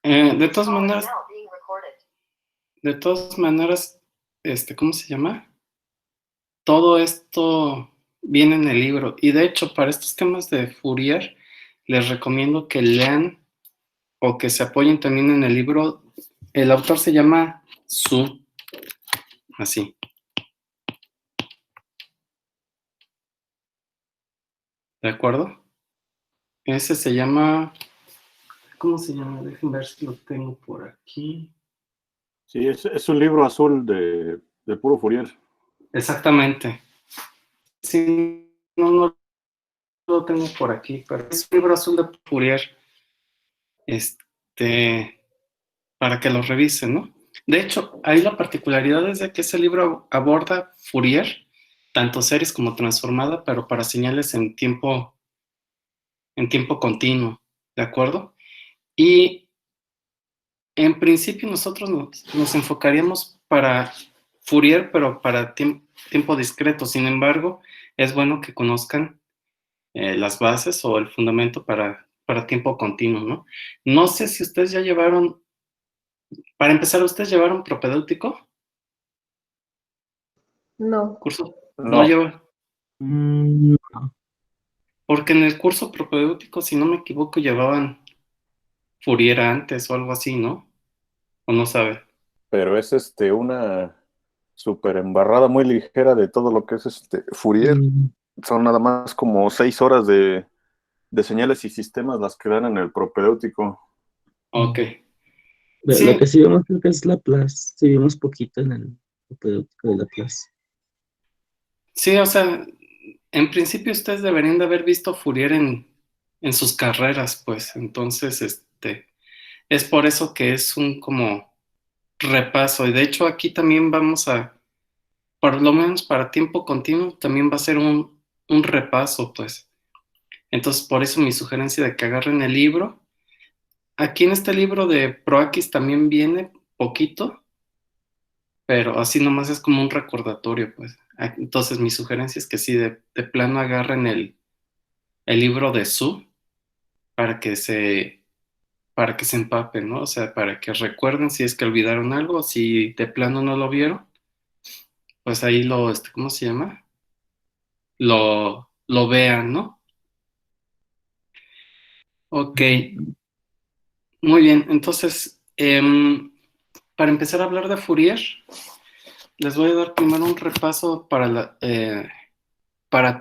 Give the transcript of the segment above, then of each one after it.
De todas maneras, ¿cómo se llama? Todo esto viene en el libro. Y de hecho, para estos temas de Fourier, les recomiendo que lean o que se apoyen también en el libro. El autor se llama Su, así. ¿De acuerdo? Ese se llama... ¿Cómo se llama? Déjenme ver si lo tengo por aquí. Sí, es un libro azul de puro Fourier. Exactamente. Sí, no lo tengo por aquí, pero es un libro azul de Fourier. Para que lo revisen, ¿no? De hecho, ahí la particularidad es de que ese libro aborda Fourier, tanto series como transformada, pero para señales en tiempo continuo, ¿de acuerdo? Y en principio nosotros nos enfocaríamos para Fourier, pero para tiempo discreto. Sin embargo, es bueno que conozcan las bases o el fundamento para tiempo continuo, ¿no? No sé si ustedes ya llevaron, para empezar, ¿ustedes llevaron propedéutico? No. ¿Curso? No No. lleva. No. Porque en el curso propedéutico, si no me equivoco, llevaban Fourier antes o algo así, ¿no? ¿O no sabe? Pero es una súper embarrada muy ligera de todo lo que es Fourier. Son nada más como 6 horas de señales y sistemas las que dan en el propedéutico. Ok. Lo Sí, que sí vemos creo que es Laplace. Sí vimos poquito en el propedéutico de Laplace. sí, o sea, en principio ustedes deberían de haber visto Fourier en sus carreras, pues. Entonces, es por eso que es un como repaso. Y de hecho, aquí también vamos a, por lo menos para tiempo continuo, también va a ser un repaso, pues. Entonces, por eso mi sugerencia de que agarren el libro. Aquí en este libro de Proakis también viene poquito, pero así nomás es como un recordatorio, pues. Entonces, mi sugerencia es que sí, de plano agarren el libro de Su para que se empapen, ¿no? O sea, para que recuerden si es que olvidaron algo, si de plano no lo vieron, pues ahí ¿cómo se llama? Lo vean, ¿no? Ok, muy bien. Entonces, para empezar a hablar de Fourier, les voy a dar primero un repaso para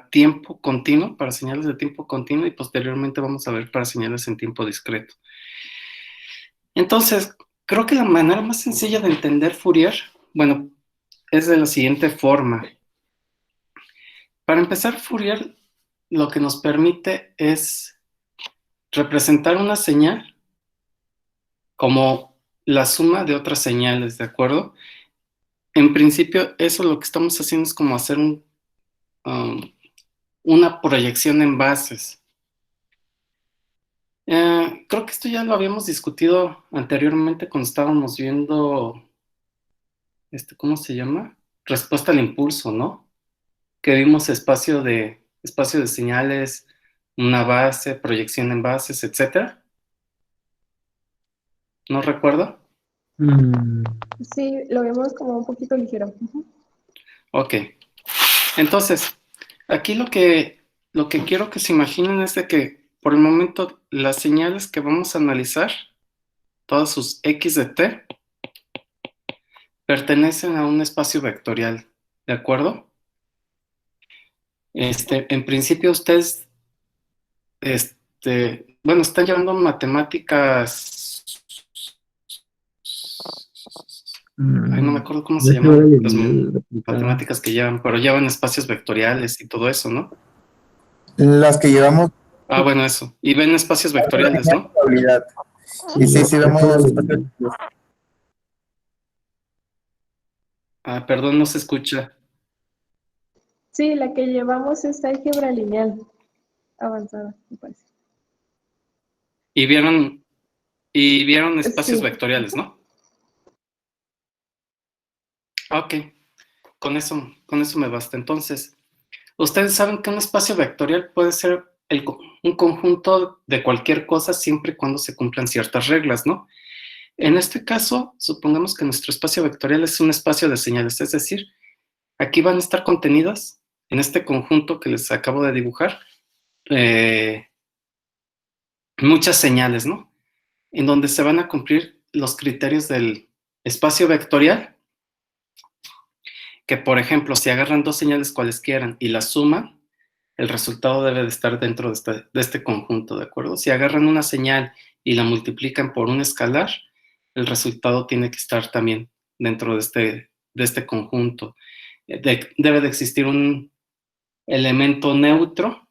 tiempo continuo, para señales de tiempo continuo, y posteriormente vamos a ver para señales en tiempo discreto. Entonces, creo que la manera más sencilla de entender Fourier, bueno, es de la siguiente forma. Para empezar, Fourier lo que nos permite es representar una señal como la suma de otras señales, ¿de acuerdo? En principio, eso lo que estamos haciendo es como hacer una proyección en bases. Creo que esto ya lo habíamos discutido anteriormente cuando estábamos viendo, ¿cómo se llama? Respuesta al impulso, ¿no? Que vimos espacio de señales, una base, proyección en bases, etcétera. ¿No recuerdo? Sí, lo vemos como un poquito ligero. Ok. Entonces, aquí lo que quiero que se imaginen es de que por el momento las señales que vamos a analizar, todas sus x de t, pertenecen a un espacio vectorial, ¿de acuerdo? En principio ustedes, bueno, están llevando matemáticas, ay, no me acuerdo cómo se llaman las matemáticas que llevan, pero llevan espacios vectoriales y todo eso, ¿no? Las que llevamos. Ah, bueno, eso. Y ven espacios vectoriales, ¿no? Y sí, vemos espacios. Ah, perdón, no se escucha. Sí, la que llevamos es álgebra lineal avanzada, me parece. Y vieron espacios Sí. vectoriales, ¿no? Ok, con eso me basta. Entonces, ustedes saben que un espacio vectorial puede ser un conjunto de cualquier cosa siempre y cuando se cumplan ciertas reglas, ¿no? En este caso, supongamos que nuestro espacio vectorial es un espacio de señales, es decir, aquí van a estar contenidas en este conjunto que les acabo de dibujar, muchas señales, ¿no? En donde se van a cumplir los criterios del espacio vectorial, que por ejemplo, si agarran dos señales cualesquiera y las suman, el resultado debe de estar dentro de este conjunto, ¿de acuerdo? Si agarran una señal y la multiplican por un escalar, el resultado tiene que estar también dentro de este conjunto. Debe de existir un elemento neutro,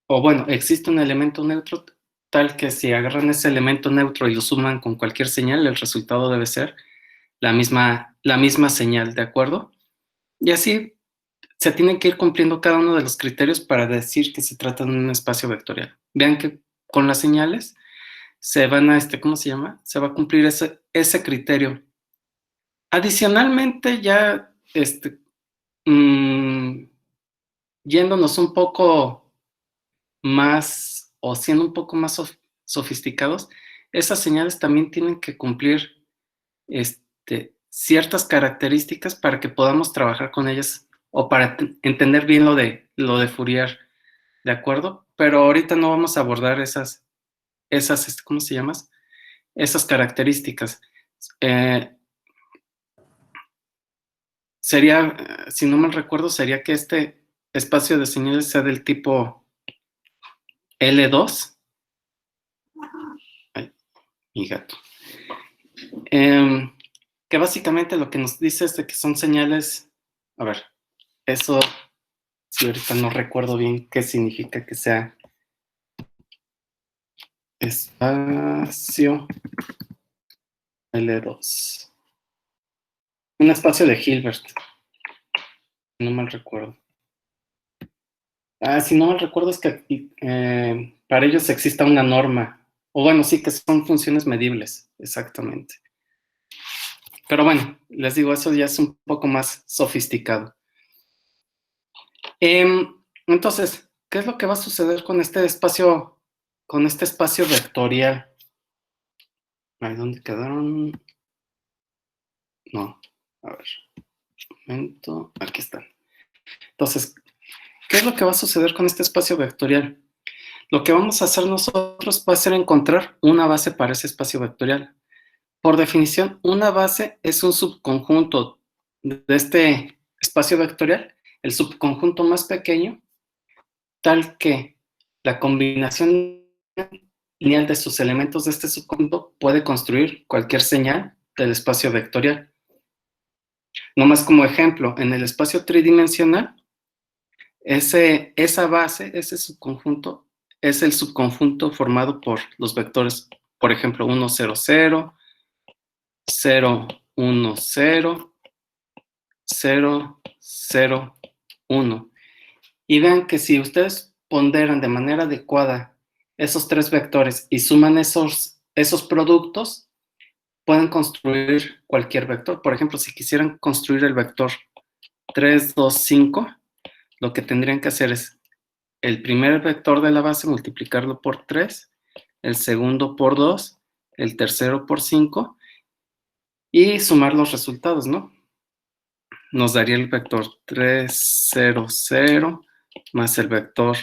o bueno, existe un elemento neutro tal que si agarran ese elemento neutro y lo suman con cualquier señal, el resultado debe ser la misma señal, ¿de acuerdo? Y así se tienen que ir cumpliendo cada uno de los criterios para decir que se trata de un espacio vectorial. Vean que con las señales se van a, ¿cómo se llama? Se va a cumplir ese criterio. Adicionalmente, ya, yéndonos un poco más, o siendo un poco más sofisticados, esas señales también tienen que cumplir, ciertas características para que podamos trabajar con ellas o para entender bien lo de Fourier, ¿de acuerdo? Pero ahorita no vamos a abordar esas ¿cómo se llama? Esas características. Sería, si no mal recuerdo, sería que este espacio de señales sea del tipo L2. Ay, mi gato. Que básicamente lo que nos dice es de que son señales, a ver, eso, si ahorita no recuerdo bien qué significa que sea espacio L2. Un espacio de Hilbert, no mal recuerdo. Si no mal recuerdo es que para ellos exista una norma, o bueno, sí que son funciones medibles, exactamente. Pero bueno, les digo, eso ya es un poco más sofisticado. Entonces, ¿qué es lo que va a suceder con este espacio vectorial? Ay, ¿dónde quedaron? No, a ver, un momento, aquí están. Entonces, ¿qué es lo que va a suceder con este espacio vectorial? Lo que vamos a hacer nosotros va a ser encontrar una base para ese espacio vectorial. Por definición, una base es un subconjunto de este espacio vectorial, el subconjunto más pequeño, tal que la combinación lineal de sus elementos de este subconjunto puede construir cualquier señal del espacio vectorial. Nomás como ejemplo, en el espacio tridimensional, esa base, ese subconjunto, es el subconjunto formado por los vectores, por ejemplo, 1, 0, 0, 0, 1, 0, 0, 0, 1. Y vean que si ustedes ponderan de manera adecuada esos tres vectores y suman esos productos, pueden construir cualquier vector. Por ejemplo, si quisieran construir el vector 3, 2, 5, lo que tendrían que hacer es el primer vector de la base multiplicarlo por 3, el segundo por 2, el tercero por 5 y sumar los resultados, ¿no? Nos daría el vector 3, 0, 0 más el vector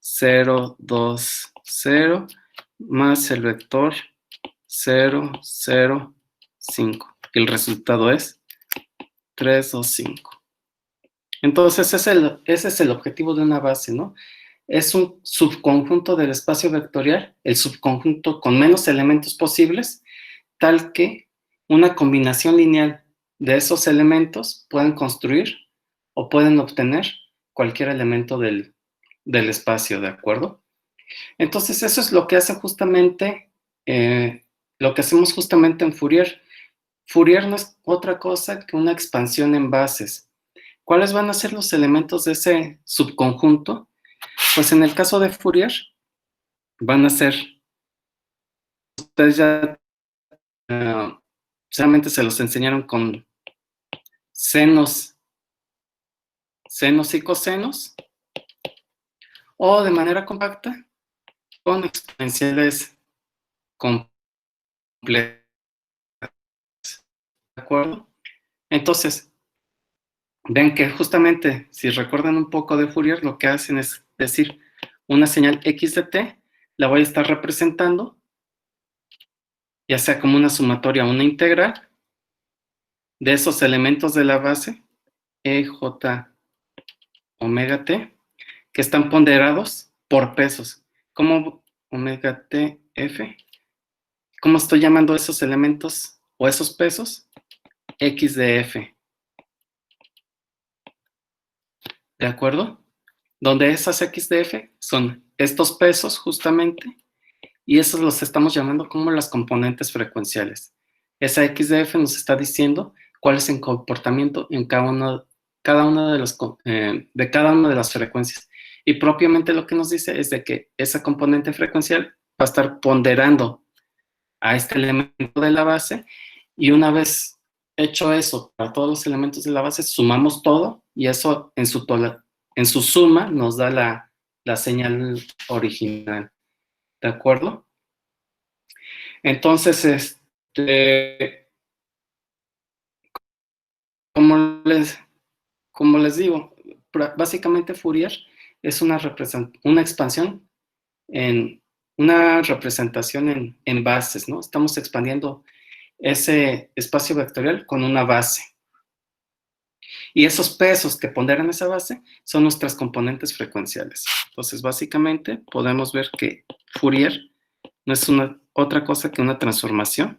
0, 2, 0 más el vector 0, 0, 5. El resultado es 3, 2, 5. Entonces, ese es el objetivo de una base, ¿no? Es un subconjunto del espacio vectorial, el subconjunto con menos elementos posibles, tal que una combinación lineal de esos elementos pueden construir o pueden obtener cualquier elemento del espacio, ¿de acuerdo? Entonces, eso es lo que hace justamente, lo que hacemos justamente en Fourier. Fourier no es otra cosa que una expansión en bases. ¿Cuáles van a ser los elementos de ese subconjunto? Pues en el caso de Fourier, van a ser, ustedes ya solamente se los enseñaron con senos y cosenos, o de manera compacta con exponenciales compactas. complejas, ¿de acuerdo? Entonces, ven que justamente, si recuerdan un poco de Fourier, lo que hacen es decir, una señal x de t, la voy a estar representando, ya sea como una sumatoria o una integral, de esos elementos de la base, e, j, omega t, que están ponderados por pesos, como omega t, f. ¿Cómo estoy llamando esos elementos o esos pesos? X de f, ¿de acuerdo? Donde esas X de f son estos pesos justamente, y esos los estamos llamando como las componentes frecuenciales. Esa X de f nos está diciendo cuál es el comportamiento en cada una de cada una de las frecuencias. Y propiamente lo que nos dice es de que esa componente frecuencial va a estar ponderando a este elemento de la base, y una vez hecho eso para todos los elementos de la base, sumamos todo, y eso en su suma nos da la señal original, ¿de acuerdo? Entonces, como les digo, básicamente Fourier es una expansión en una representación en bases, ¿no? Estamos expandiendo ese espacio vectorial con una base. Y esos pesos que ponderan esa base son nuestras componentes frecuenciales. Entonces, básicamente, podemos ver que Fourier no es otra cosa que una transformación,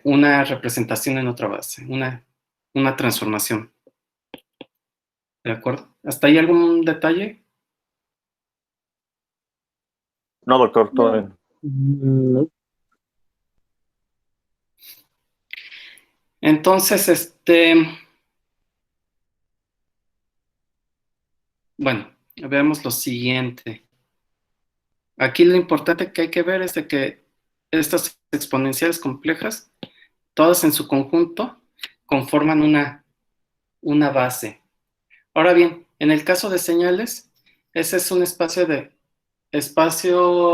una representación en otra base, una transformación. ¿De acuerdo? ¿Hasta ahí algún detalle? No, doctor, todo bien. No. Entonces, bueno, veamos lo siguiente. Aquí lo importante que hay que ver es de que estas exponenciales complejas, todas en su conjunto, conforman una base. Ahora bien, en el caso de señales, ese es un espacio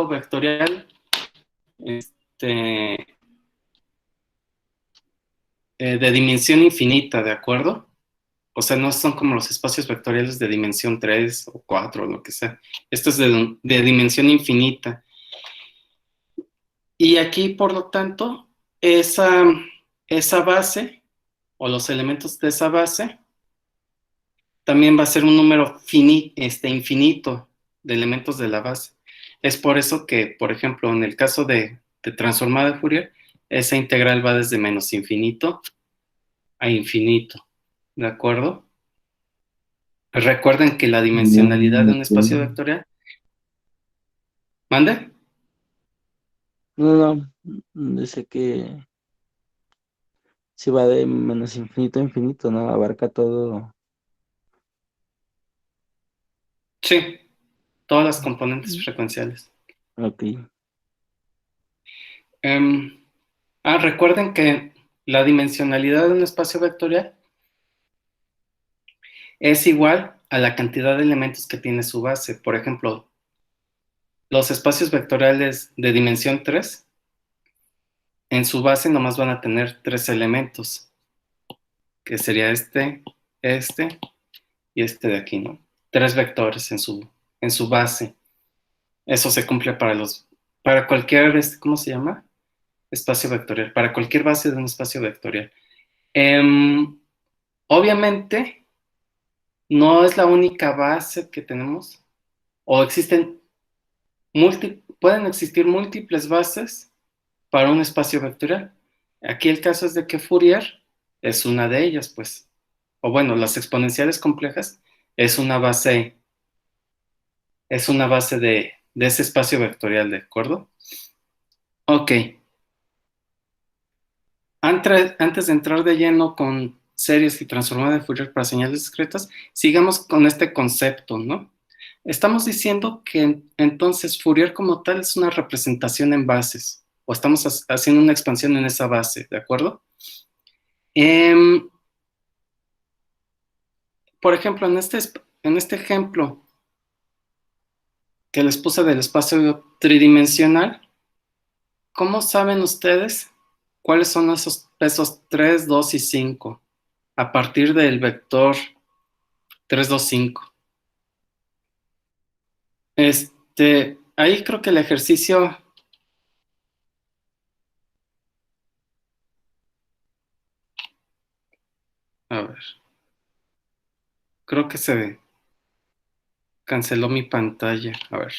vectorial de dimensión infinita, ¿de acuerdo? O sea, no son como los espacios vectoriales de dimensión 3 o 4 o lo que sea. Esto es de dimensión infinita. Y aquí, por lo tanto, esa base o los elementos de esa base también va a ser un número infinito de elementos de la base. Es por eso que, por ejemplo, en el caso de transformada de Fourier, esa integral va desde menos infinito a infinito, ¿de acuerdo? Recuerden que la dimensionalidad de un espacio vectorial... ¿Mande? No, dice que si va de menos infinito a infinito, ¿no? Abarca todo. Sí, todas las componentes frecuenciales. Ok. Recuerden que la dimensionalidad de un espacio vectorial es igual a la cantidad de elementos que tiene su base. Por ejemplo, los espacios vectoriales de dimensión 3, en su base nomás van a tener 3 elementos, que sería este y este de aquí, ¿no? 3 vectores en su base. Eso se cumple para cualquier, ¿cómo se llama? Espacio vectorial, para cualquier base de un espacio vectorial. Obviamente, no es la única base que tenemos, o pueden existir múltiples bases para un espacio vectorial. Aquí el caso es de que Fourier es una de ellas, pues. O bueno, las exponenciales complejas es una base de ese espacio vectorial, ¿de acuerdo? Ok. Antes de entrar de lleno con series y transformadas de Fourier para señales discretas, sigamos con este concepto, ¿no? Estamos diciendo que entonces Fourier como tal es una representación en bases, o estamos haciendo una expansión en esa base, ¿de acuerdo? Por ejemplo, en este ejemplo que les puse del espacio tridimensional, ¿cómo saben ustedes cuáles son esos pesos 3, 2 y 5 a partir del vector 3, 2, 5? Ahí creo que el ejercicio, a ver, creo que se canceló mi pantalla, a ver.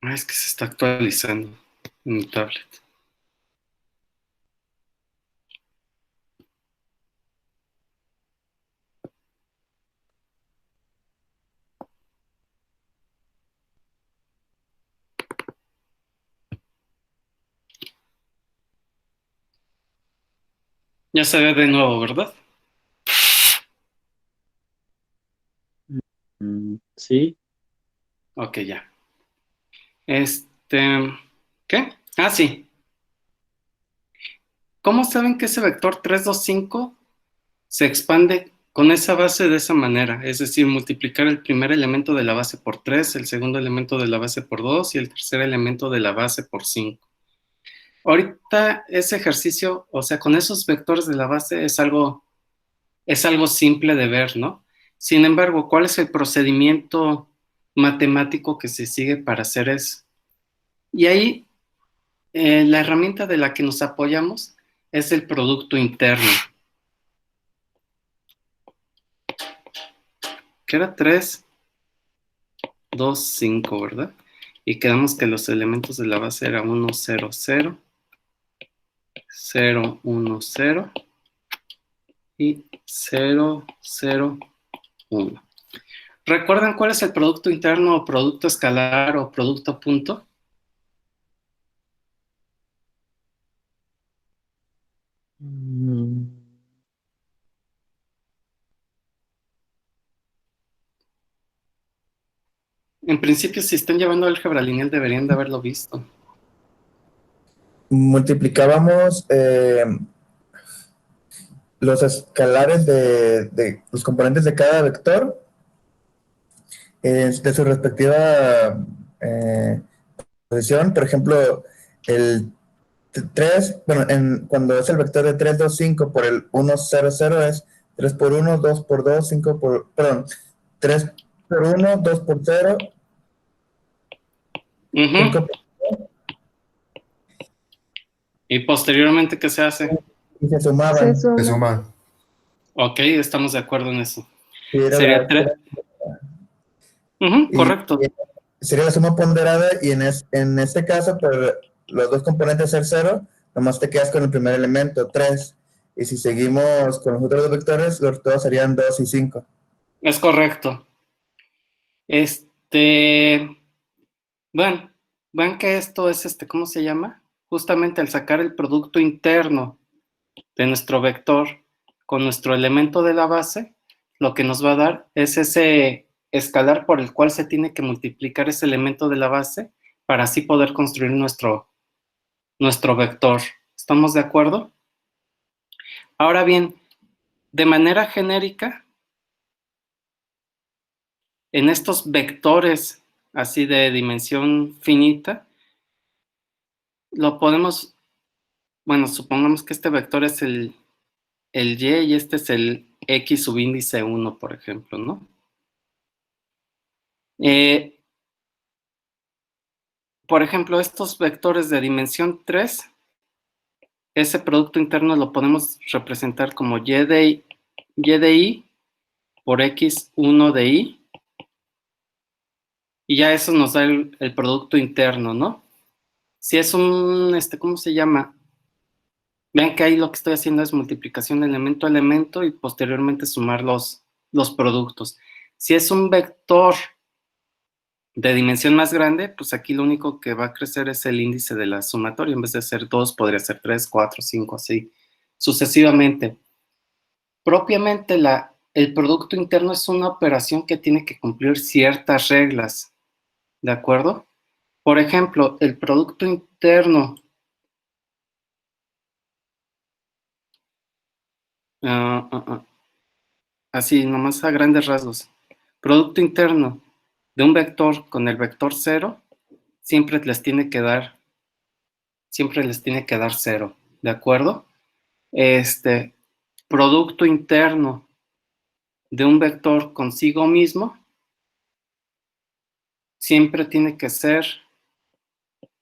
Es que se está actualizando en mi tablet. Ya se ve de nuevo, ¿verdad? Sí. Ok, ya. ¿Qué? Ah, sí. ¿Cómo saben que ese vector 3, 2, 5 se expande con esa base de esa manera? Es decir, multiplicar el primer elemento de la base por 3, el segundo elemento de la base por 2 y el tercer elemento de la base por 5. Ahorita ese ejercicio, o sea, con esos vectores de la base es algo simple de ver, ¿no? Sin embargo, ¿cuál es el procedimiento matemático que se sigue para hacer eso? Y ahí la herramienta de la que nos apoyamos es el producto interno, que era 3, 2, 5, ¿verdad? Y quedamos que los elementos de la base eran 1, 0, 0, 0, 1, 0 y 0, 0, 1. ¿Recuerdan cuál es el producto interno o producto escalar o producto punto? Mm, En principio, si están llevando álgebra lineal, deberían de haberlo visto. Multiplicábamos los escalares de los componentes de cada vector de su respectiva posición. Por ejemplo, el 3, bueno, cuando es el vector de 3, 2, 5 por el 1, 0, 0 es 3 por 1, 2 por 2, 5 por, perdón, 3 por 1, 2 por 0, 5 Ujú. por Y posteriormente, ¿qué se hace? y se Se sumaban. suma. Se suman. Ok, estamos de acuerdo en eso. Y era Sería 3. y Correcto. sería la suma ponderada y en este caso, por los dos componentes ser 0, nomás te quedas con el primer elemento, 3. Y si seguimos con los otros dos vectores, los resultados serían 2 y 5. Es correcto. Bueno, ven que esto es, ¿cómo se llama? Justamente al sacar el producto interno de nuestro vector con nuestro elemento de la base, lo que nos va a dar es ese escalar por el cual se tiene que multiplicar ese elemento de la base para así poder construir nuestro vector. ¿Estamos de acuerdo? Ahora bien, de manera genérica, en estos vectores así de dimensión finita, lo podemos, bueno, supongamos que este vector es el Y y este es el X subíndice 1, por ejemplo, ¿no? Por ejemplo, estos vectores de dimensión 3, ese producto interno lo podemos representar como y de I por X1 de I, y ya eso nos da el producto interno, ¿no? Si es un, ¿cómo se llama? Vean que ahí lo que estoy haciendo es multiplicación elemento a elemento y posteriormente sumar los productos. Si es un vector de dimensión más grande, pues aquí lo único que va a crecer es el índice de la sumatoria. En vez de ser 2, podría ser 3, 4, 5, así sucesivamente. Propiamente el producto interno es una operación que tiene que cumplir ciertas reglas, ¿de acuerdo? Por ejemplo, el producto interno así nomás a grandes rasgos, producto interno de un vector con el vector 0, siempre les tiene que dar 0, ¿de acuerdo? Producto interno de un vector consigo mismo siempre tiene que ser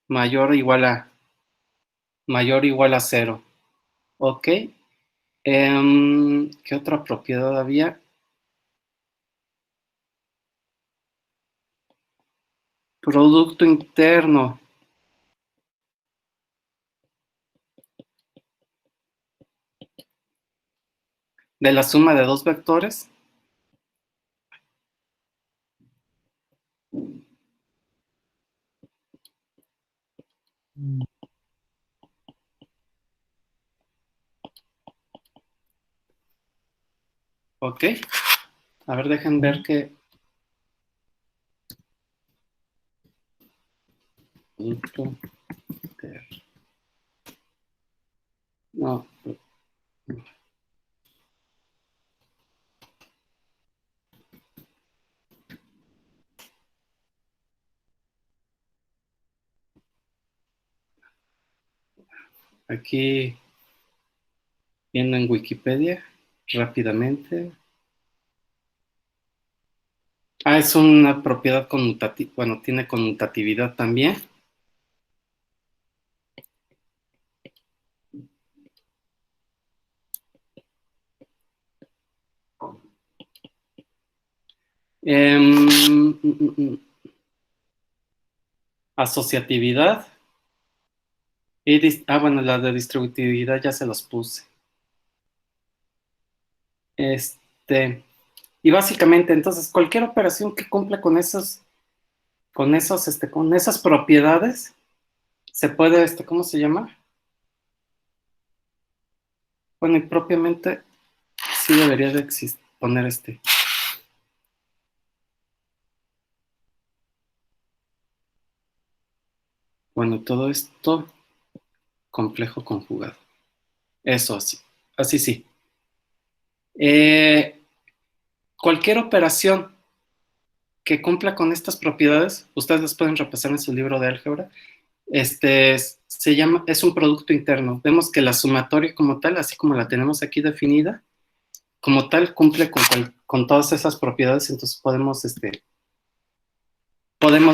mayor o igual a 0. ¿Ok? ¿Qué otra propiedad había? Producto interno de la suma de dos vectores. ¿Ok? A ver, dejen ver que... No. Aquí, viendo en Wikipedia, rápidamente. Es una propiedad conmutativa, bueno, tiene conmutatividad también. Asociatividad. Bueno, la de distributividad ya se los puse. Y básicamente, entonces, cualquier operación que cumpla con esas propiedades, se puede, ¿cómo se llama? Bueno, y propiamente sí debería de poner Bueno, todo esto complejo conjugado. Eso así. Así sí. Cualquier operación que cumpla con estas propiedades, ustedes las pueden repasar en su libro de álgebra, es un producto interno. Vemos que la sumatoria como tal, así como la tenemos aquí definida, como tal cumple con todas esas propiedades, entonces podemos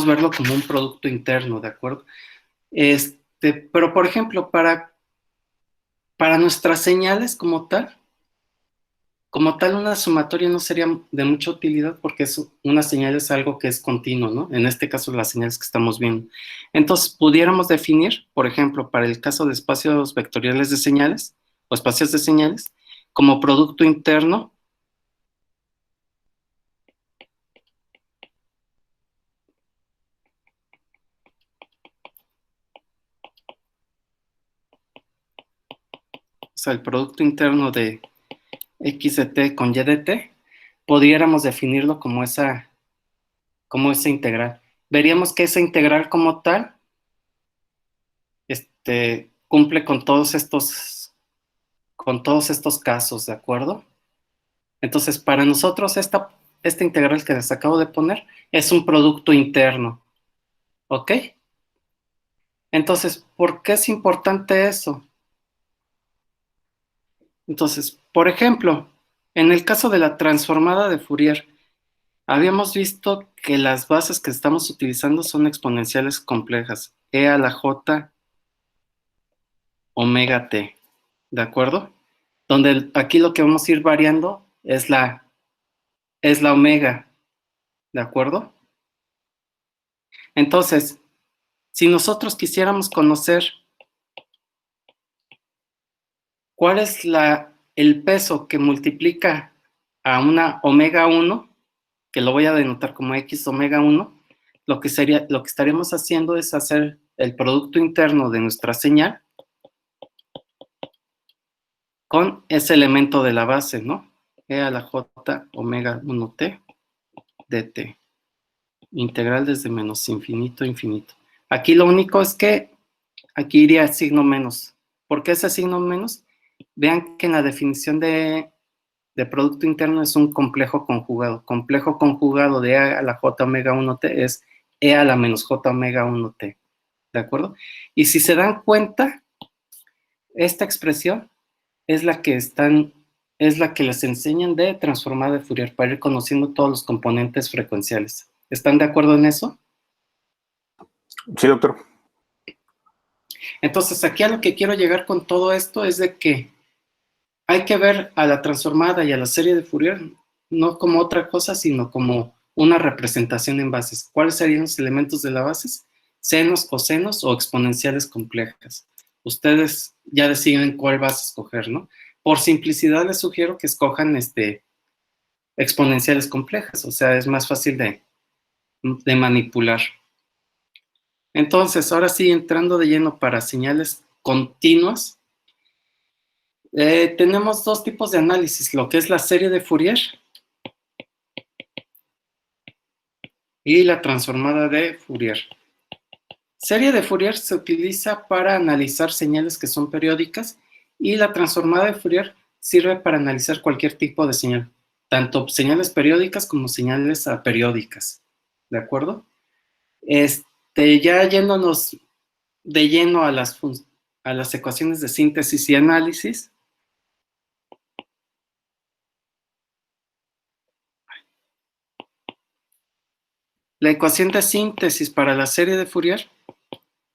verlo como un producto interno, ¿de acuerdo? Pero por ejemplo, para nuestras señales como tal, una sumatoria no sería de mucha utilidad porque una señal es algo que es continuo, ¿no? En este caso, las señales que estamos viendo. Entonces, pudiéramos definir, por ejemplo, para el caso de espacios vectoriales de señales o espacios de señales, como producto interno o sea, el producto interno de x de t con y de t, pudiéramos definirlo como esa integral. Veríamos que esa integral como tal cumple con todos estos casos, ¿de acuerdo? Entonces, para nosotros esta integral que les acabo de poner es un producto interno, ¿ok? Entonces, ¿por qué es importante eso? Entonces, por ejemplo, en el caso de la transformada de Fourier, habíamos visto que las bases que estamos utilizando son exponenciales complejas, e a la j omega t, ¿de acuerdo? Donde aquí lo que vamos a ir variando es la omega, ¿de acuerdo? Entonces, si nosotros quisiéramos conocer cuál es el peso que multiplica a una omega 1, que lo voy a denotar como x omega 1, lo que estaríamos haciendo es hacer el producto interno de nuestra señal con ese elemento de la base, ¿no? E a la j omega 1t dt. Integral desde menos infinito a infinito. Aquí lo único es que aquí iría signo menos. ¿Por qué ese signo menos? Vean que en la definición de de producto interno es un complejo conjugado. Complejo conjugado de E a la J omega 1T es E a la menos J omega 1T. ¿De acuerdo? Y si se dan cuenta, esta expresión es la que les enseñan de transformada de Fourier para ir conociendo todos los componentes frecuenciales. ¿Están de acuerdo en eso? Sí, doctor. Entonces, aquí a lo que quiero llegar con todo esto es de que hay que ver a la transformada y a la serie de Fourier no como otra cosa, sino como una representación en bases. ¿Cuáles serían los elementos de la base? Senos, cosenos o exponenciales complejas. Ustedes ya deciden cuál vas a escoger, ¿no? Por simplicidad les sugiero que escojan exponenciales complejas, o sea, es más fácil de manipular. Entonces, ahora sí, entrando de lleno para señales continuas, tenemos dos tipos de análisis, lo que es la serie de Fourier y la transformada de Fourier. Serie de Fourier se utiliza para analizar señales que son periódicas y la transformada de Fourier sirve para analizar cualquier tipo de señal, tanto señales periódicas como señales aperiódicas, ¿de acuerdo? Ya yéndonos de lleno a las ecuaciones de síntesis y análisis, la ecuación de síntesis para la serie de Fourier,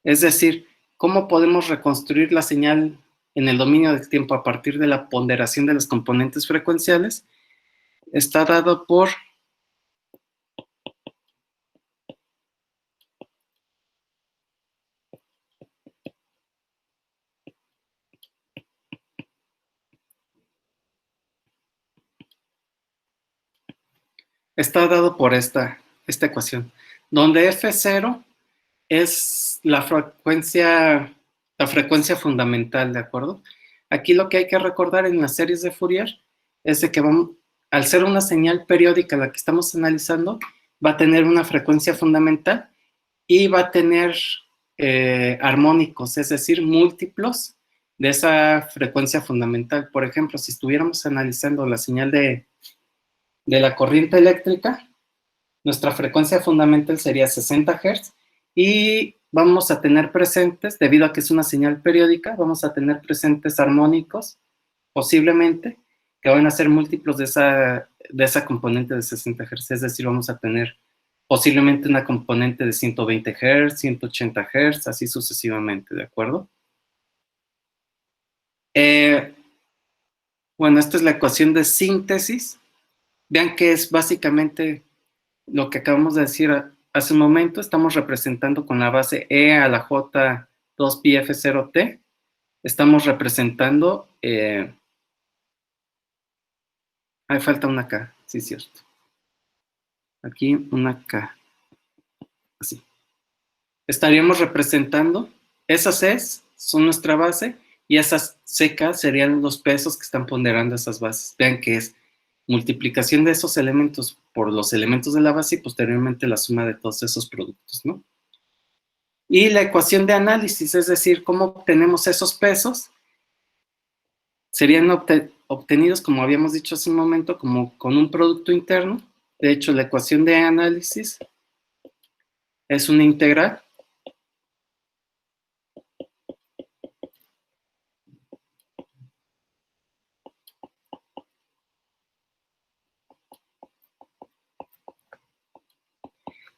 es decir, cómo podemos reconstruir la señal en el dominio del tiempo a partir de la ponderación de los componentes frecuenciales, está dado por esta ecuación, donde F0 es la frecuencia fundamental, ¿de acuerdo? Aquí lo que hay que recordar en las series de Fourier es de que al ser una señal periódica la que estamos analizando, va a tener una frecuencia fundamental y va a tener armónicos, es decir, múltiplos de esa frecuencia fundamental. Por ejemplo, si estuviéramos analizando la señal de la corriente eléctrica, nuestra frecuencia fundamental sería 60 Hz y vamos a tener presentes, debido a que es una señal periódica, vamos a tener presentes armónicos, posiblemente, que van a ser múltiplos de esa componente de 60 Hz, es decir, vamos a tener posiblemente una componente de 120 Hz, 180 Hz, así sucesivamente, ¿de acuerdo? Bueno, esta es la ecuación de síntesis. Vean que es básicamente lo que acabamos de decir hace un momento. Estamos representando con la base E a la J 2πf0t. Estamos representando... ahí falta una K, sí es cierto. Aquí una K. Así. Estaríamos representando, esas Cs son nuestra base y esas CK serían los pesos que están ponderando esas bases. Vean que es multiplicación de esos elementos por los elementos de la base y posteriormente la suma de todos esos productos, ¿no? Y la ecuación de análisis, es decir, cómo obtenemos esos pesos, serían obtenidos, como habíamos dicho hace un momento, como con un producto interno. De hecho, la ecuación de análisis es una integral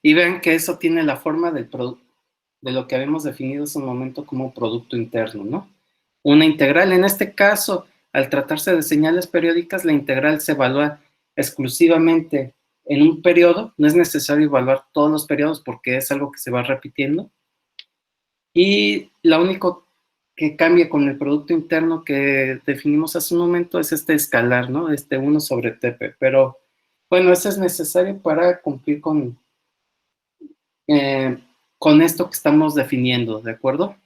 y vean que eso tiene la forma de lo que habíamos definido hace un momento como producto interno, ¿no? Una integral, en este caso, al tratarse de señales periódicas, la integral se evalúa exclusivamente en un periodo, no es necesario evaluar todos los periodos porque es algo que se va repitiendo. Y lo único que cambia con el producto interno que definimos hace un momento es este escalar, ¿no? 1 sobre TP. Pero, bueno, eso es necesario para cumplir con esto que estamos definiendo, ¿de acuerdo?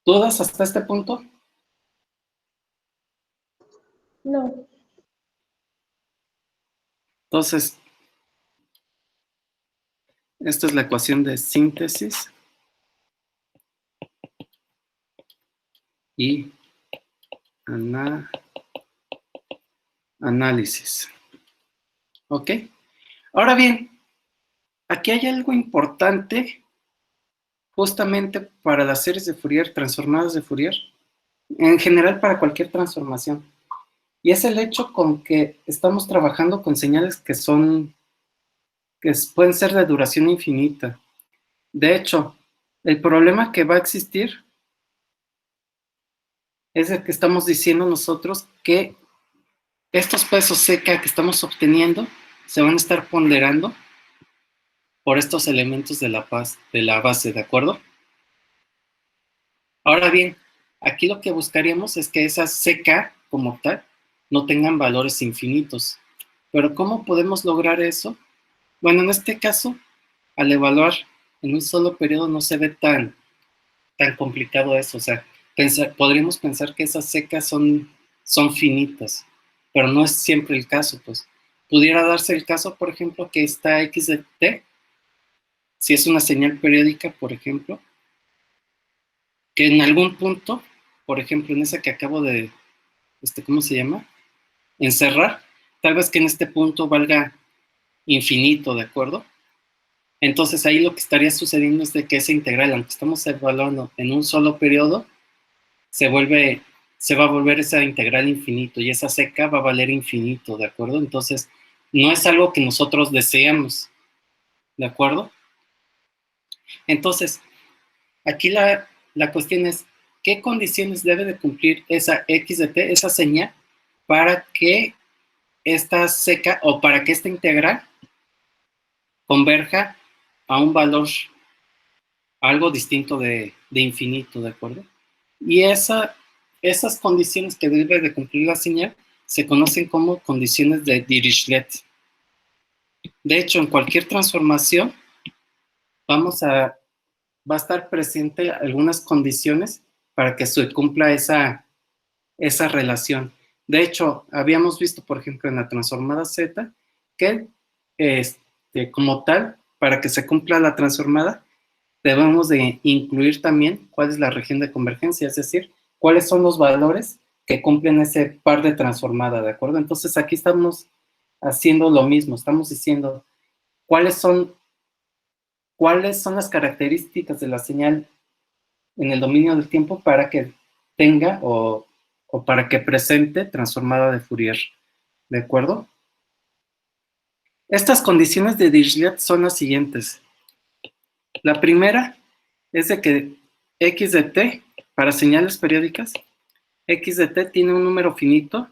¿Dudas hasta este punto? No. Entonces, esta es la ecuación de síntesis y análisis. análisis. ¿Ok? Ahora bien, aquí hay algo importante justamente para las series de Fourier, transformadas de Fourier, en general para cualquier transformación. Y es el hecho con que estamos trabajando con señales que pueden ser de duración infinita. De hecho, el problema que va a existir es el que estamos diciendo nosotros que estos pesos seca que estamos obteniendo se van a estar ponderando por estos elementos de la base, ¿de acuerdo? Ahora bien, aquí lo que buscaríamos es que esas CK como tal no tengan valores infinitos. Pero ¿cómo podemos lograr eso? Bueno, en este caso, al evaluar en un solo periodo no se ve tan complicado eso. O sea, podríamos pensar que esas CK son finitas, pero no es siempre el caso, pues. Pudiera darse el caso, por ejemplo, que esta X de T, si es una señal periódica, por ejemplo, que en algún punto, por ejemplo, en esa que acabo de, ¿cómo se llama? Encerrar, tal vez que en este punto valga infinito, ¿de acuerdo? Entonces ahí lo que estaría sucediendo es de que esa integral, aunque estamos evaluando en un solo periodo, se va a volver esa integral infinito y esa CK va a valer infinito, ¿de acuerdo? Entonces, no es algo que nosotros deseamos, ¿de acuerdo? Entonces, aquí la cuestión es, ¿qué condiciones debe de cumplir esa X de T, esa señal, para que esta CK o para que esta integral converja a un valor algo distinto de infinito, ¿de acuerdo? Y esas condiciones que debe de cumplir la señal se conocen como condiciones de Dirichlet. De hecho, en cualquier transformación va a estar presente algunas condiciones para que se cumpla esa relación. De hecho, habíamos visto, por ejemplo, en la transformada Z, que como tal, para que se cumpla la transformada, debemos de incluir también cuál es la región de convergencia, es decir, cuáles son los valores que cumplen ese par de transformada, ¿de acuerdo? Entonces aquí estamos haciendo lo mismo, estamos diciendo cuáles son las características de la señal en el dominio del tiempo para que tenga o para que presente transformada de Fourier, ¿de acuerdo? Estas condiciones de Dirichlet son las siguientes. La primera es de que X de T, para señales periódicas, X de T tiene un número finito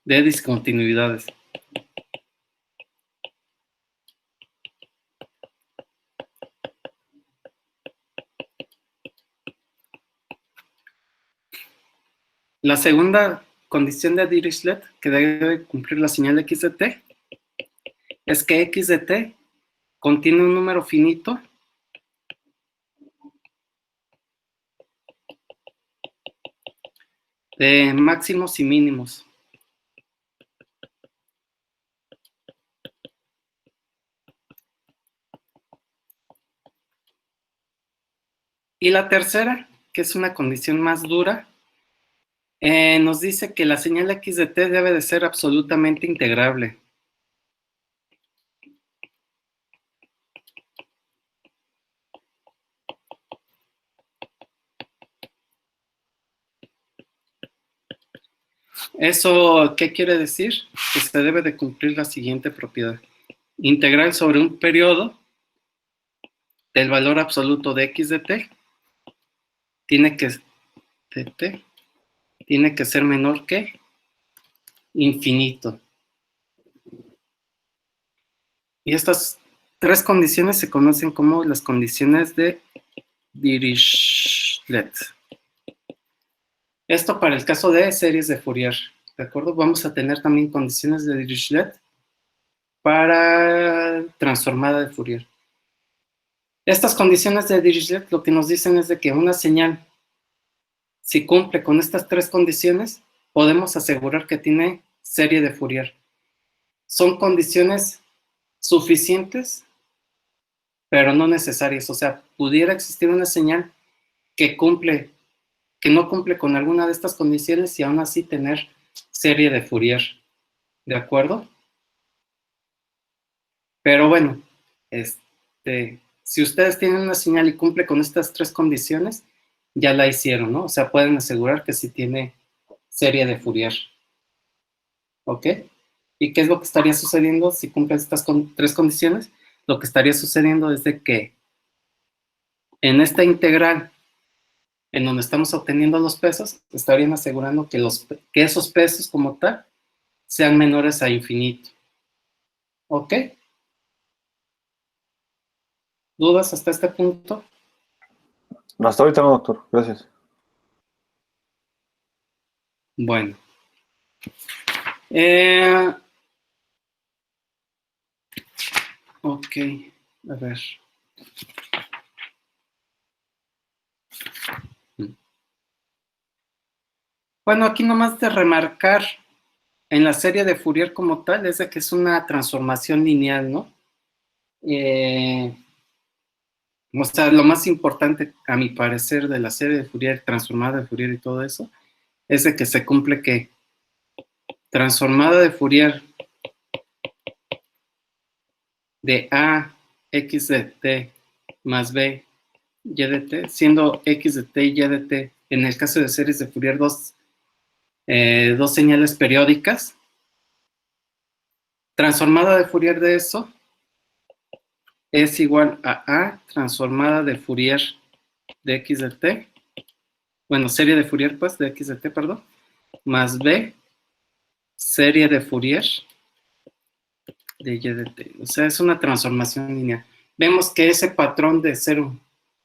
de discontinuidades. La segunda condición de Dirichlet que debe cumplir la señal X de T es que X de T contiene un número finito de máximos y mínimos. Y la tercera, que es una condición más dura, nos dice que la señal X de T debe de ser absolutamente integrable. ¿Eso qué quiere decir? Que se debe de cumplir la siguiente propiedad. Integral sobre un periodo del valor absoluto de X de T tiene que ser menor que infinito. Y estas tres condiciones se conocen como las condiciones de Dirichlet. Esto para el caso de series de Fourier, ¿de acuerdo? Vamos a tener también condiciones de Dirichlet para transformada de Fourier. Estas condiciones de Dirichlet lo que nos dicen es de que una señal, si cumple con estas tres condiciones, podemos asegurar que tiene serie de Fourier. Son condiciones suficientes, pero no necesarias. O sea, pudiera existir una señal que cumple que no cumple con alguna de estas condiciones y aún así tener serie de Fourier, ¿de acuerdo? Pero bueno, si ustedes tienen una señal y cumple con estas tres condiciones, ya la hicieron, ¿no? O sea, pueden asegurar que sí tiene serie de Fourier, ¿ok? ¿Y qué es lo que estaría sucediendo si cumplen estas tres condiciones? Lo que estaría sucediendo es de que en esta integral, en donde estamos obteniendo los pesos, estarían asegurando que esos pesos como tal sean menores a infinito. ¿Ok? ¿Dudas hasta este punto? Hasta ahorita no, doctor. Gracias. Bueno. Ok, a ver. Bueno, aquí nomás de remarcar en la serie de Fourier como tal, es de que es una transformación lineal, ¿no? O sea, lo más importante, a mi parecer, de la serie de Fourier, transformada de Fourier y todo eso, es de que se cumple que transformada de Fourier de A, X de t, más B, Y de t, siendo X de t y Y de t, en el caso de series de Fourier, dos señales periódicas, transformada de Fourier de eso es igual a A transformada de Fourier de X de t, bueno, serie de Fourier, pues, de X de t, perdón, más B, serie de Fourier de Y de t. O sea, es una transformación lineal. Vemos que ese patrón de ser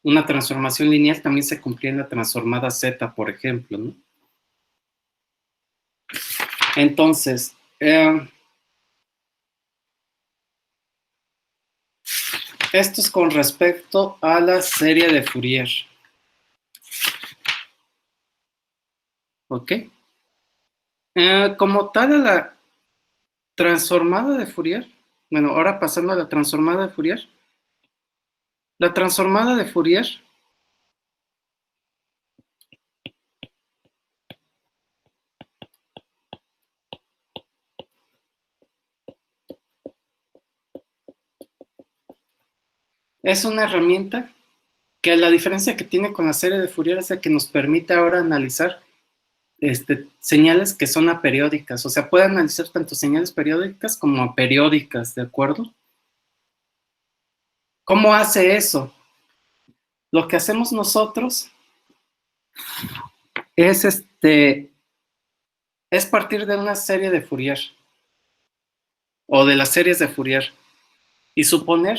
una transformación lineal también se cumplía en la transformada Z, por ejemplo, ¿no? Entonces, esto es con respecto a la serie de Fourier. ¿Ok? Como tal, a la transformada de Fourier, bueno, ahora pasando a la transformada de Fourier, la transformada de Fourier es una herramienta que la diferencia que tiene con la serie de Fourier es que nos permite ahora analizar señales que son aperiódicas, o sea, puede analizar tanto señales periódicas como aperiódicas, ¿de acuerdo? ¿Cómo hace eso? Lo que hacemos nosotros es partir de una serie de Fourier o de las series de Fourier y suponer,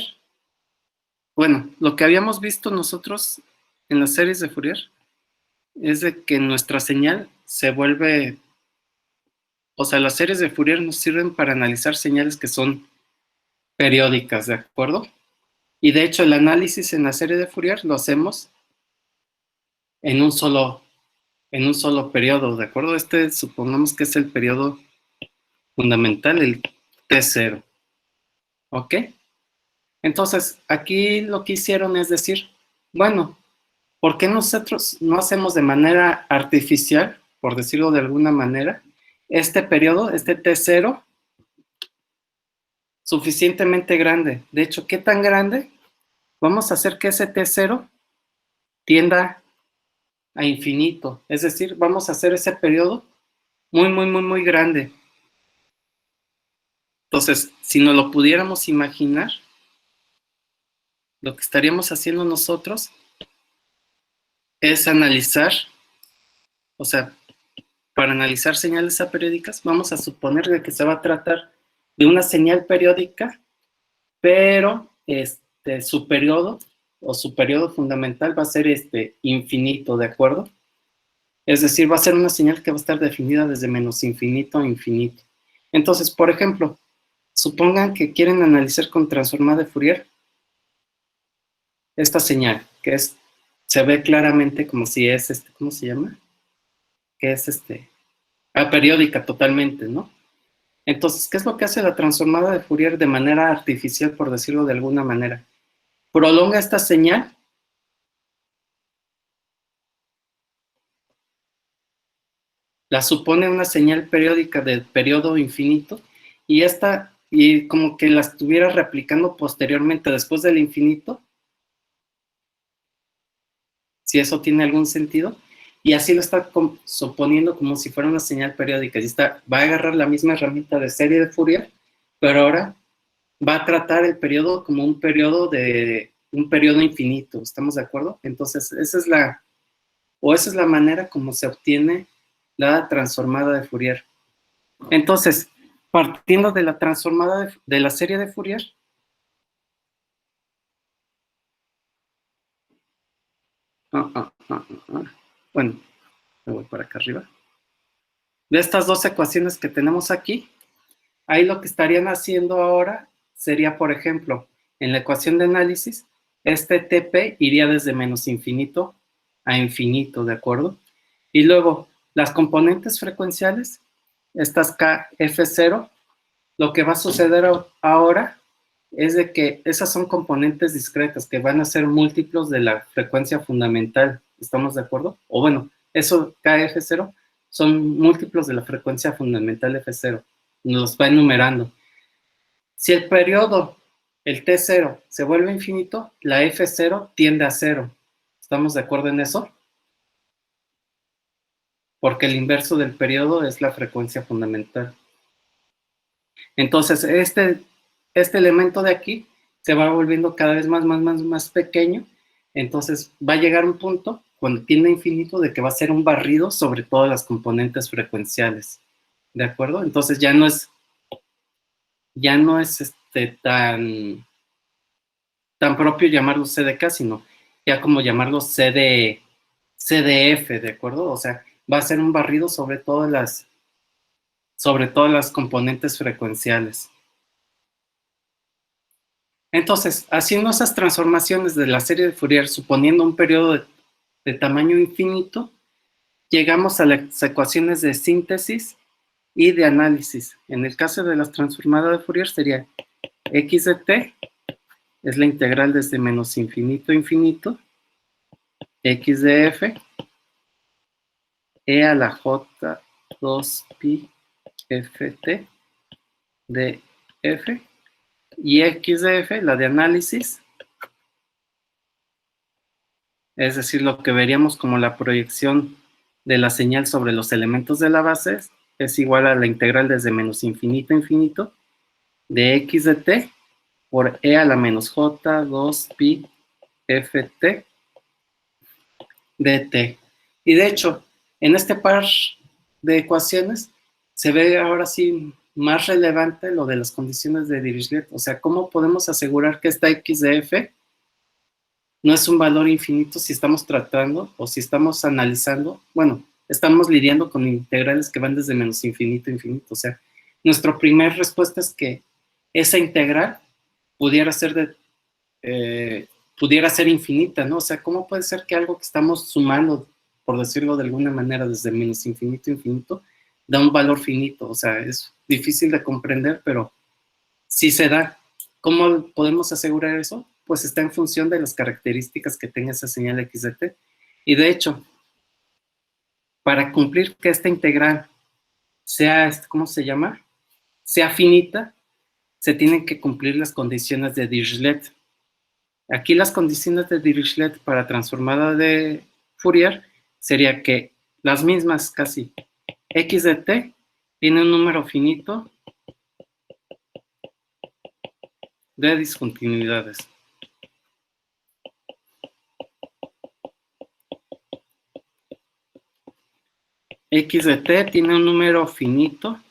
bueno, lo que habíamos visto nosotros en las series de Fourier es de que nuestra señal se vuelve, o sea, las series de Fourier nos sirven para analizar señales que son periódicas, ¿de acuerdo? Y de hecho el análisis en la serie de Fourier lo hacemos en un solo periodo, ¿de acuerdo? Supongamos que es el periodo fundamental, el T0, ¿ok? Entonces, aquí lo que hicieron es decir, bueno, ¿por qué nosotros no hacemos de manera artificial, por decirlo de alguna manera, este periodo, este T0, suficientemente grande? De hecho, ¿qué tan grande? Vamos a hacer que ese T0 tienda a infinito. Es decir, vamos a hacer ese periodo muy, muy, muy, muy grande. Entonces, si nos lo pudiéramos imaginar, lo que estaríamos haciendo nosotros es analizar, o sea, para analizar señales aperiódicas, vamos a suponer de que se va a tratar de una señal periódica, pero su periodo o su periodo fundamental va a ser infinito, ¿de acuerdo? Es decir, va a ser una señal que va a estar definida desde menos infinito a infinito. Entonces, por ejemplo, supongan que quieren analizar con transformada de Fourier esta señal, que se ve claramente como si es, ¿cómo se llama? Que es aperiódica totalmente, ¿no? Entonces, ¿qué es lo que hace la transformada de Fourier de manera artificial, por decirlo de alguna manera? Prolonga esta señal la supone una señal periódica de periodo infinito, y como que la estuviera replicando posteriormente después del infinito, si eso tiene algún sentido, y así lo está suponiendo como si fuera una señal periódica, y va a agarrar la misma herramienta de serie de Fourier, pero ahora va a tratar el periodo como un periodo infinito, ¿estamos de acuerdo? Entonces, esa es la manera como se obtiene la transformada de Fourier. Entonces, partiendo de la transformada de la serie de Fourier, bueno, me voy para acá arriba. De estas dos ecuaciones que tenemos aquí, ahí lo que estarían haciendo ahora sería, por ejemplo, en la ecuación de análisis, este TP iría desde menos infinito a infinito, ¿de acuerdo? Y luego, las componentes frecuenciales, estas KF0, lo que va a suceder ahora es de que esas son componentes discretas que van a ser múltiplos de la frecuencia fundamental, ¿estamos de acuerdo? O bueno, eso KF0 son múltiplos de la frecuencia fundamental F0, nos va enumerando. Si el periodo, el T0, se vuelve infinito, la F0 tiende a 0. ¿Estamos de acuerdo en eso? Porque el inverso del periodo es la frecuencia fundamental. Entonces, este elemento de aquí se va volviendo cada vez más pequeño. Entonces, va a llegar un punto, cuando tiende a infinito, de que va a ser un barrido sobre todas las componentes frecuenciales. ¿De acuerdo? Entonces, ya no es tan propio llamarlo CDK, sino ya como llamarlo CDF, ¿de acuerdo? O sea, va a ser un barrido sobre todas las componentes frecuenciales. Entonces, haciendo esas transformaciones de la serie de Fourier, suponiendo un periodo de tamaño infinito, llegamos a las ecuaciones de síntesis y de análisis. En el caso de las transformadas de Fourier sería x de t, es la integral desde menos infinito a infinito, x de f, e a la j 2pi ft de f, y x de f, la de análisis, es decir, lo que veríamos como la proyección de la señal sobre los elementos de la base, es igual a la integral desde menos infinito a infinito de x de t por e a la menos j 2pi ft de t. Y de hecho, en este par de ecuaciones se ve ahora sí más relevante lo de las condiciones de Dirichlet. O sea, ¿cómo podemos asegurar que esta x de f no es un valor infinito si estamos tratando o si estamos analizando? Bueno, estamos lidiando con integrales que van desde menos infinito a infinito. O sea, nuestra primera respuesta es que esa integral pudiera ser infinita, ¿no? O sea, ¿cómo puede ser que algo que estamos sumando, por decirlo de alguna manera, desde menos infinito a infinito, da un valor finito? O sea, es difícil de comprender, pero sí se da. ¿Cómo podemos asegurar eso? Pues está en función de las características que tenga esa señal x de t. Y de hecho, para cumplir que esta integral sea, ¿cómo se llama? Sea finita, se tienen que cumplir las condiciones de Dirichlet. Aquí las condiciones de Dirichlet para transformada de Fourier sería que las mismas casi. X de t tiene un número finito de discontinuidades. X de t tiene un número finito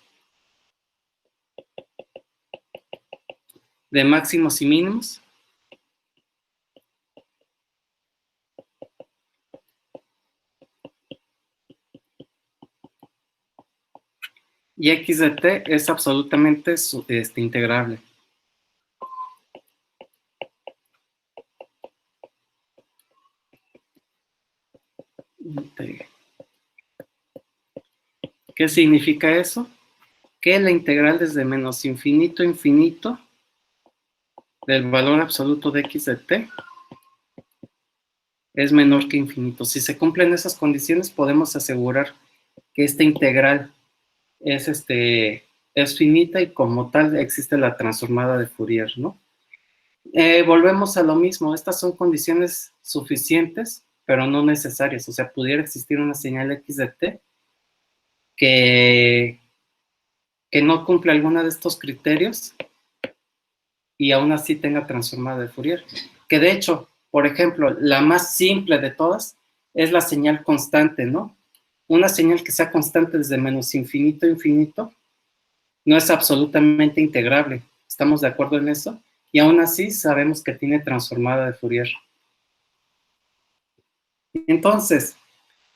de máximos y mínimos. Y x de t es absolutamente integrable. ¿Qué significa eso? Que la integral desde menos infinito a infinito del valor absoluto de x de t es menor que infinito. Si se cumplen esas condiciones, podemos asegurar que esta integral es finita y como tal existe la transformada de Fourier, ¿no? Volvemos a lo mismo, estas son condiciones suficientes, pero no necesarias, o sea, pudiera existir una señal x de t que no cumple alguna de estos criterios y aún así tenga transformada de Fourier. Que de hecho, por ejemplo, la más simple de todas es la señal constante, ¿no? Una señal que sea constante desde menos infinito a infinito no es absolutamente integrable. ¿Estamos de acuerdo en eso? Y aún así sabemos que tiene transformada de Fourier. Entonces,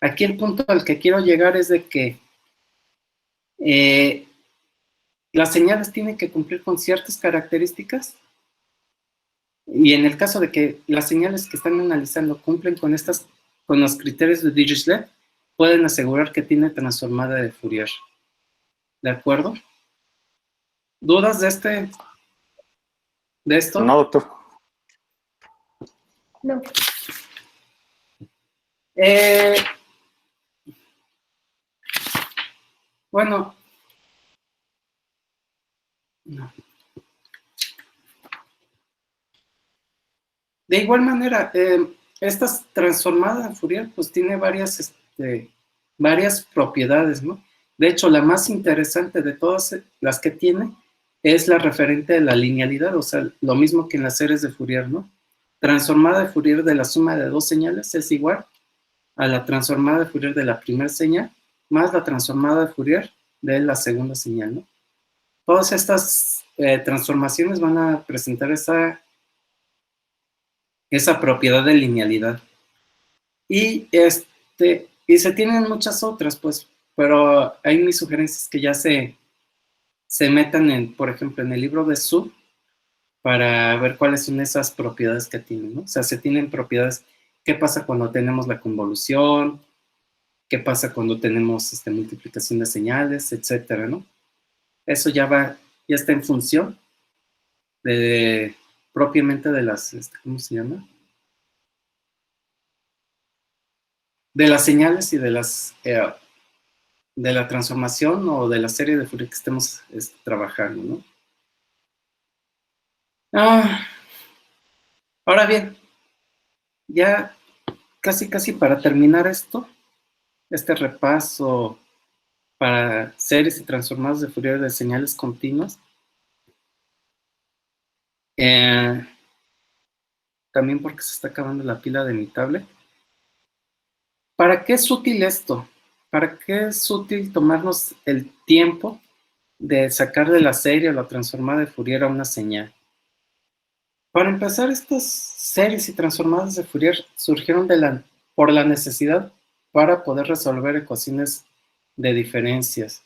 aquí el punto al que quiero llegar es de que las señales tienen que cumplir con ciertas características y en el caso de que las señales que están analizando cumplen con los criterios de Dirichlet, pueden asegurar que tiene transformada de Fourier. ¿De acuerdo? ¿Dudas de esto? No, doctor. No. Bueno, no. De igual manera, estas transformadas de Fourier pues tiene varias propiedades, ¿no? De hecho, la más interesante de todas las que tiene es la referente de la linealidad, o sea, lo mismo que en las series de Fourier, ¿no? Transformada de Fourier de la suma de dos señales es igual a la transformada de Fourier de la primera señal más la transformada de Fourier de la segunda señal, ¿no? Todas estas transformaciones van a presentar esa propiedad de linealidad. Y se tienen muchas otras, pues, pero hay mis sugerencias que ya se metan por ejemplo, en el libro de Su para ver cuáles son esas propiedades que tienen, ¿no? O sea, se tienen propiedades, ¿qué pasa cuando tenemos la convolución? ¿Qué pasa cuando tenemos multiplicación de señales, etcétera, ¿no? Eso ya está en función propiamente de las, ¿cómo se llama? De las señales y de la transformación o de la serie de Fourier que estemos trabajando, ¿no? Ahora bien, ya casi para terminar este repaso para series y transformadas de Fourier de señales continuas, también porque se está acabando la pila de mi tablet. ¿Para qué es útil esto? ¿Para qué es útil tomarnos el tiempo de sacar de la serie o la transformada de Fourier a una señal? Para empezar, estas series y transformadas de Fourier surgieron por la necesidad para poder resolver ecuaciones de diferencias.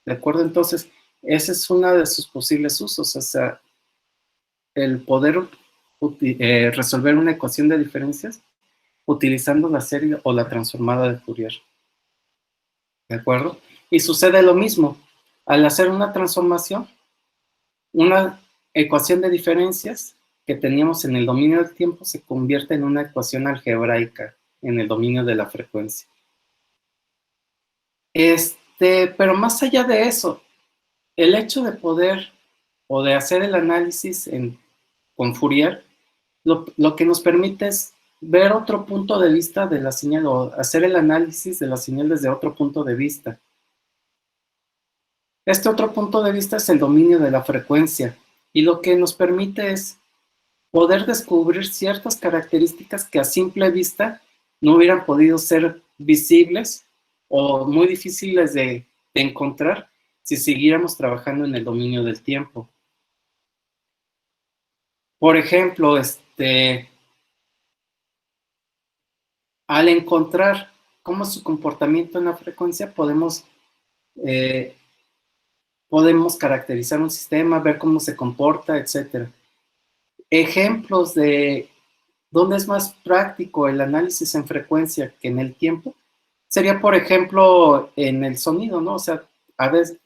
¿De acuerdo? Entonces, ese es uno de sus posibles usos, o sea, el poder resolver una ecuación de diferencias utilizando la serie o la transformada de Fourier. ¿De acuerdo? Y sucede lo mismo. Al hacer una transformación, una ecuación de diferencias que teníamos en el dominio del tiempo se convierte en una ecuación algebraica en el dominio de la frecuencia. Pero más allá de eso, el hecho de poder o de hacer el análisis con Fourier, lo que nos permite es ver otro punto de vista de la señal o hacer el análisis de la señal desde otro punto de vista. Este otro punto de vista es el dominio de la frecuencia y lo que nos permite es poder descubrir ciertas características que a simple vista no hubieran podido ser visibles o muy difíciles de encontrar si siguiéramos trabajando en el dominio del tiempo. Por ejemplo, al encontrar cómo es su comportamiento en la frecuencia, podemos caracterizar un sistema, ver cómo se comporta, etc. Ejemplos de dónde es más práctico el análisis en frecuencia que en el tiempo sería, por ejemplo, en el sonido, ¿no? O sea, a veces,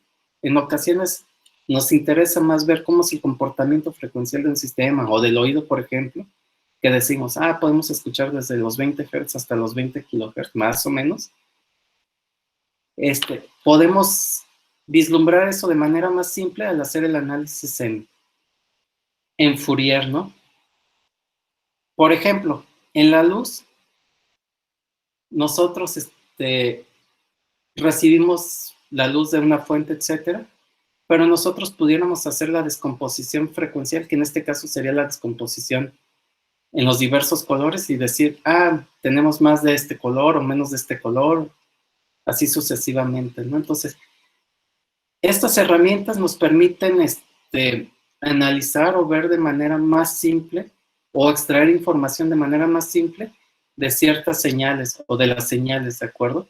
en ocasiones nos interesa más ver cómo es el comportamiento frecuencial de un sistema o del oído, por ejemplo, que decimos, podemos escuchar desde los 20 Hz hasta los 20 kHz, más o menos. podemos vislumbrar eso de manera más simple al hacer el análisis en Fourier, ¿no? Por ejemplo, en la luz, nosotros recibimos la luz de una fuente, etcétera, pero nosotros pudiéramos hacer la descomposición frecuencial, que en este caso sería la descomposición en los diversos colores y decir, tenemos más de este color o menos de este color, así sucesivamente, ¿no? Entonces, estas herramientas nos permiten analizar o ver de manera más simple o extraer información de manera más simple de ciertas señales o de las señales, ¿de acuerdo?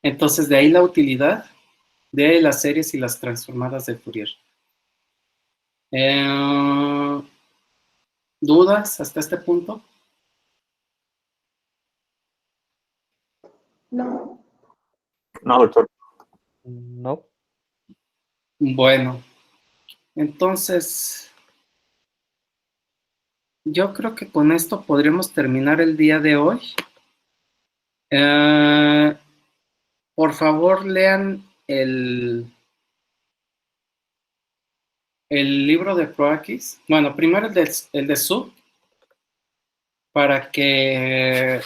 Entonces, de ahí la utilidad de las series y las transformadas de Fourier. ¿Dudas hasta este punto? No. No, doctor. No. Bueno, entonces, yo creo que con esto podríamos terminar el día de hoy. Por favor, lean el libro de Proakis. Bueno, primero el de Su, para que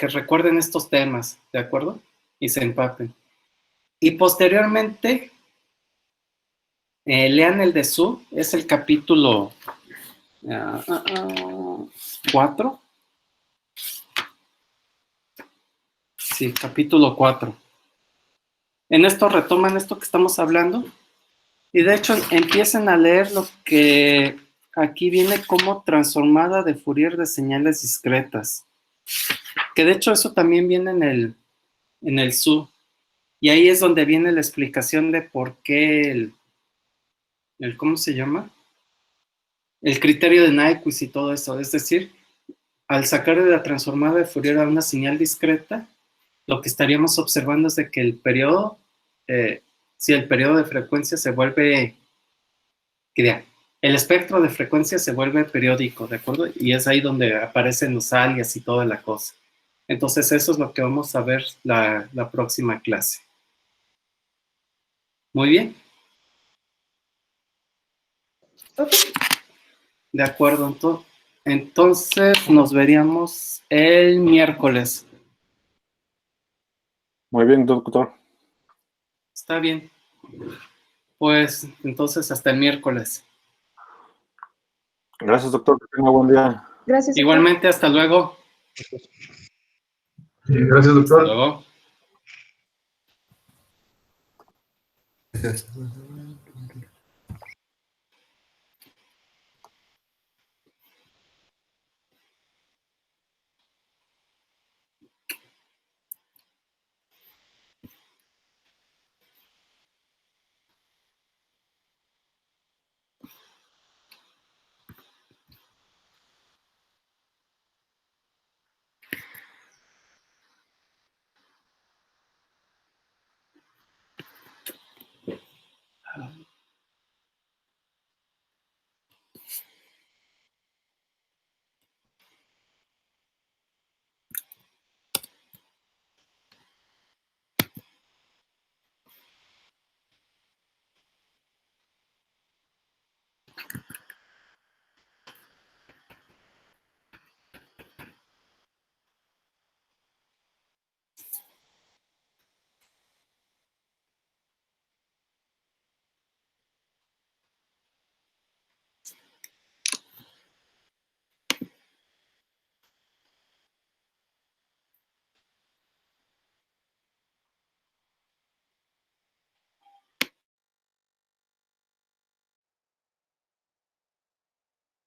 recuerden estos temas, ¿de acuerdo? Y se empapen. Y posteriormente, lean el de Su, es el capítulo 4. Sí, capítulo 4. En esto retoman esto que estamos hablando. Y de hecho empiecen a leer lo que aquí viene como transformada de Fourier de señales discretas. Que de hecho eso también viene en el SU. Y ahí es donde viene la explicación de por qué ¿cómo se llama? El criterio de Nyquist y todo eso. Es decir, al sacar de la transformada de Fourier a una señal discreta, lo que estaríamos observando es de que el periodo, si el periodo de frecuencia se vuelve, el espectro de frecuencia se vuelve periódico, ¿de acuerdo? Y es ahí donde aparecen los alias y toda la cosa. Entonces eso es lo que vamos a ver la próxima clase. Muy bien. Ok. De acuerdo, entonces nos veríamos el miércoles. Muy bien, doctor. Está bien. Pues entonces hasta el miércoles. Gracias, doctor. Que tenga buen día. Gracias. Igualmente, hasta luego. Gracias, Hasta doctor. luego. Gracias.